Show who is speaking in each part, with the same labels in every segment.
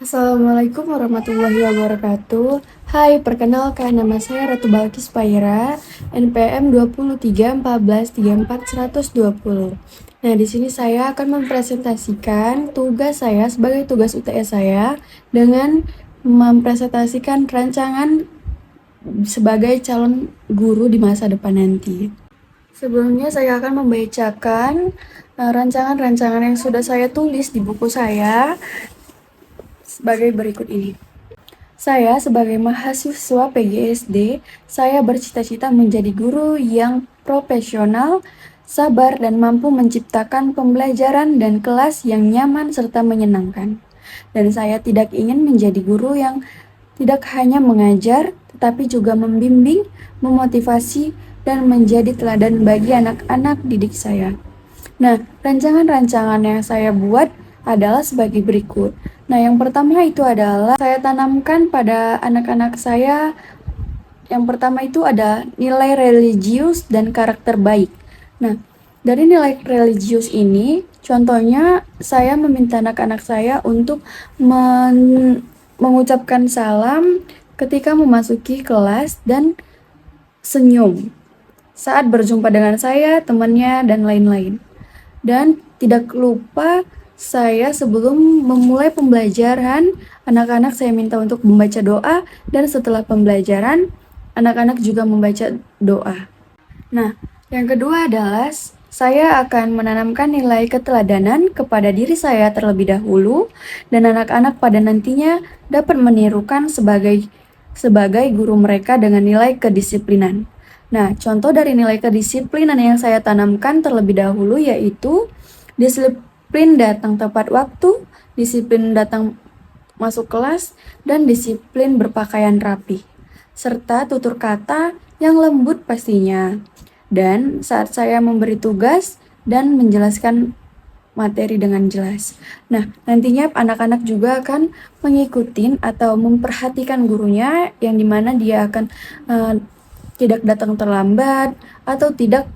Speaker 1: Assalamualaikum warahmatullahi wabarakatuh. Hai, perkenalkan nama saya Ratu Balkis Paira, NPM 231434 120. Nah, di sini saya akan mempresentasikan tugas saya sebagai tugas UTS saya dengan mempresentasikan rancangan sebagai calon guru di masa depan nanti. Sebelumnya saya akan membacakan rancangan-rancangan yang sudah saya tulis di buku saya sebagai berikut ini. Saya sebagai mahasiswa PGSD, saya bercita-cita menjadi guru yang profesional, sabar, dan mampu menciptakan pembelajaran dan kelas yang nyaman serta menyenangkan. Dan saya tidak ingin menjadi guru yang tidak hanya mengajar, tetapi juga membimbing, memotivasi, dan menjadi teladan bagi anak-anak didik saya. Nah, rancangan-rancangan yang saya buat adalah sebagai berikut. Nah, yang pertama itu adalah saya tanamkan pada anak-anak saya. Yang pertama itu ada nilai religius dan karakter baik. Nah, dari nilai religius ini, contohnya saya meminta anak-anak saya untuk mengucapkan salam ketika memasuki kelas dan senyum saat berjumpa dengan saya, temannya, dan lain-lain. Dan tidak lupa saya sebelum memulai pembelajaran, anak-anak saya minta untuk membaca doa, dan setelah pembelajaran, anak-anak juga membaca doa. Nah, yang kedua adalah saya akan menanamkan nilai keteladanan kepada diri saya terlebih dahulu, dan anak-anak pada nantinya dapat menirukan sebagai guru mereka dengan nilai kedisiplinan. Nah, contoh dari nilai kedisiplinan yang saya tanamkan terlebih dahulu yaitu disiplin datang tepat waktu, disiplin datang masuk kelas, dan disiplin berpakaian rapi, serta tutur kata yang lembut pastinya. Dan saat saya memberi tugas dan menjelaskan materi dengan jelas. Nah, nantinya anak-anak juga akan mengikuti atau memperhatikan gurunya yang dimana dia akan tidak datang terlambat atau tidak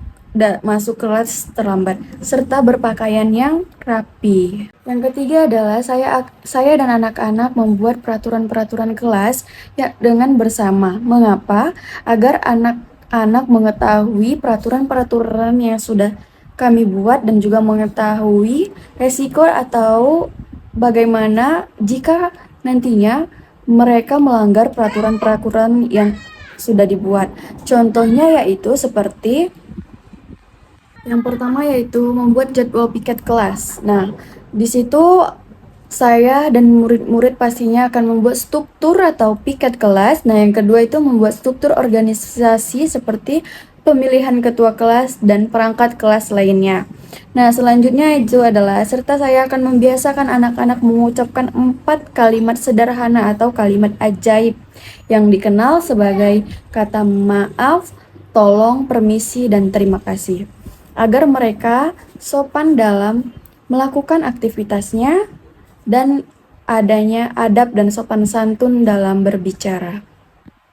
Speaker 1: masuk kelas terlambat, serta berpakaian yang rapi. Yang ketiga adalah saya dan anak-anak membuat peraturan-peraturan kelas ya, dengan bersama. Mengapa? Agar anak-anak mengetahui peraturan-peraturan yang sudah kami buat dan juga mengetahui resiko atau bagaimana jika nantinya mereka melanggar peraturan-peraturan yang sudah dibuat. Contohnya yaitu seperti yang pertama yaitu membuat jadwal piket kelas. Nah, di situ saya dan murid-murid pastinya akan membuat struktur atau piket kelas. Nah, yang kedua itu membuat struktur organisasi seperti pemilihan ketua kelas dan perangkat kelas lainnya. Nah, selanjutnya itu adalah serta saya akan membiasakan anak-anak mengucapkan 4 kalimat sederhana atau kalimat ajaib yang dikenal sebagai kata maaf, tolong, permisi, dan terima kasih, agar mereka sopan dalam melakukan aktivitasnya dan adanya adab dan sopan santun dalam berbicara.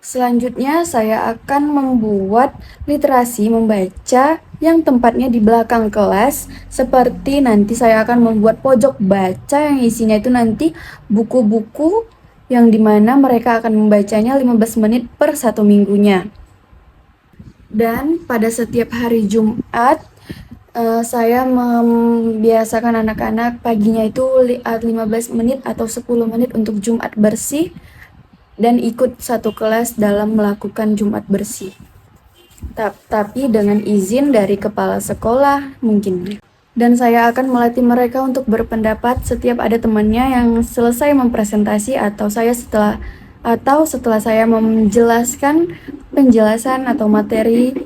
Speaker 1: Selanjutnya, saya akan membuat literasi membaca yang tempatnya di belakang kelas, seperti nanti saya akan membuat pojok baca yang isinya itu nanti buku-buku yang dimana mereka akan membacanya 15 menit per 1 minggunya. Dan pada setiap hari Jumat, saya membiasakan anak-anak paginya itu 15 menit atau 10 menit untuk Jumat bersih dan ikut satu kelas dalam melakukan Jumat bersih. Tapi dengan izin dari kepala sekolah mungkin. Dan saya akan melatih mereka untuk berpendapat setiap ada temannya yang selesai mempresentasi atau setelah saya menjelaskan penjelasan atau materi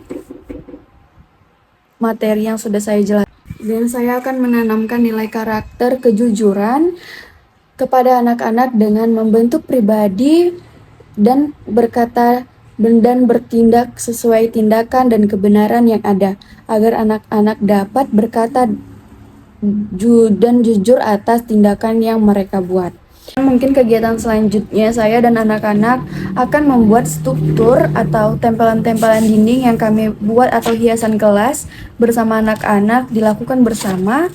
Speaker 1: yang sudah saya jelaskan. Dan saya akan menanamkan nilai karakter kejujuran kepada anak-anak dengan membentuk pribadi dan berkata dan bertindak sesuai tindakan dan kebenaran yang ada, agar anak-anak dapat berkata dan jujur atas tindakan yang mereka buat. Mungkin kegiatan selanjutnya saya dan anak-anak akan membuat struktur atau tempelan-tempelan dinding yang kami buat atau hiasan kelas bersama anak-anak dilakukan bersama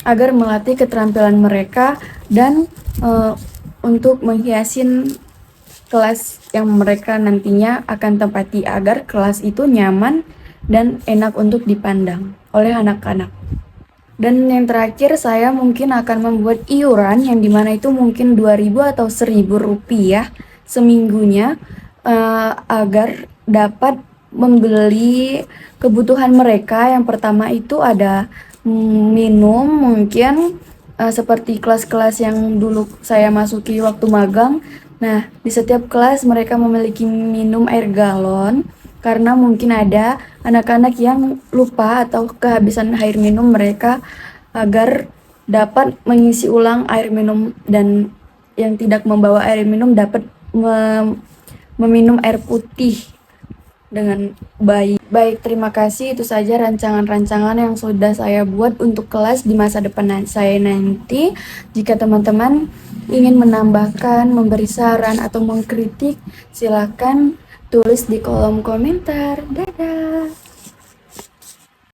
Speaker 1: agar melatih keterampilan mereka dan untuk menghiasin kelas yang mereka nantinya akan tempati agar kelas itu nyaman dan enak untuk dipandang oleh anak-anak. Dan yang terakhir, saya mungkin akan membuat iuran yang dimana itu mungkin 2.000 atau 1.000 rupiah seminggunya, agar dapat membeli kebutuhan mereka. Yang pertama itu ada minum, mungkin seperti kelas-kelas yang dulu saya masuki waktu magang. Nah, di setiap kelas mereka memiliki minum air galon, karena mungkin ada anak-anak yang lupa atau kehabisan air minum mereka, agar dapat mengisi ulang air minum, dan yang tidak membawa air minum dapat meminum air putih dengan baik. Baik, terima kasih. Itu saja rancangan-rancangan yang sudah saya buat untuk kelas di masa depan saya nanti. Jika teman-teman ingin menambahkan, memberi saran, atau mengkritik, silakan tulis di kolom komentar. Dadah!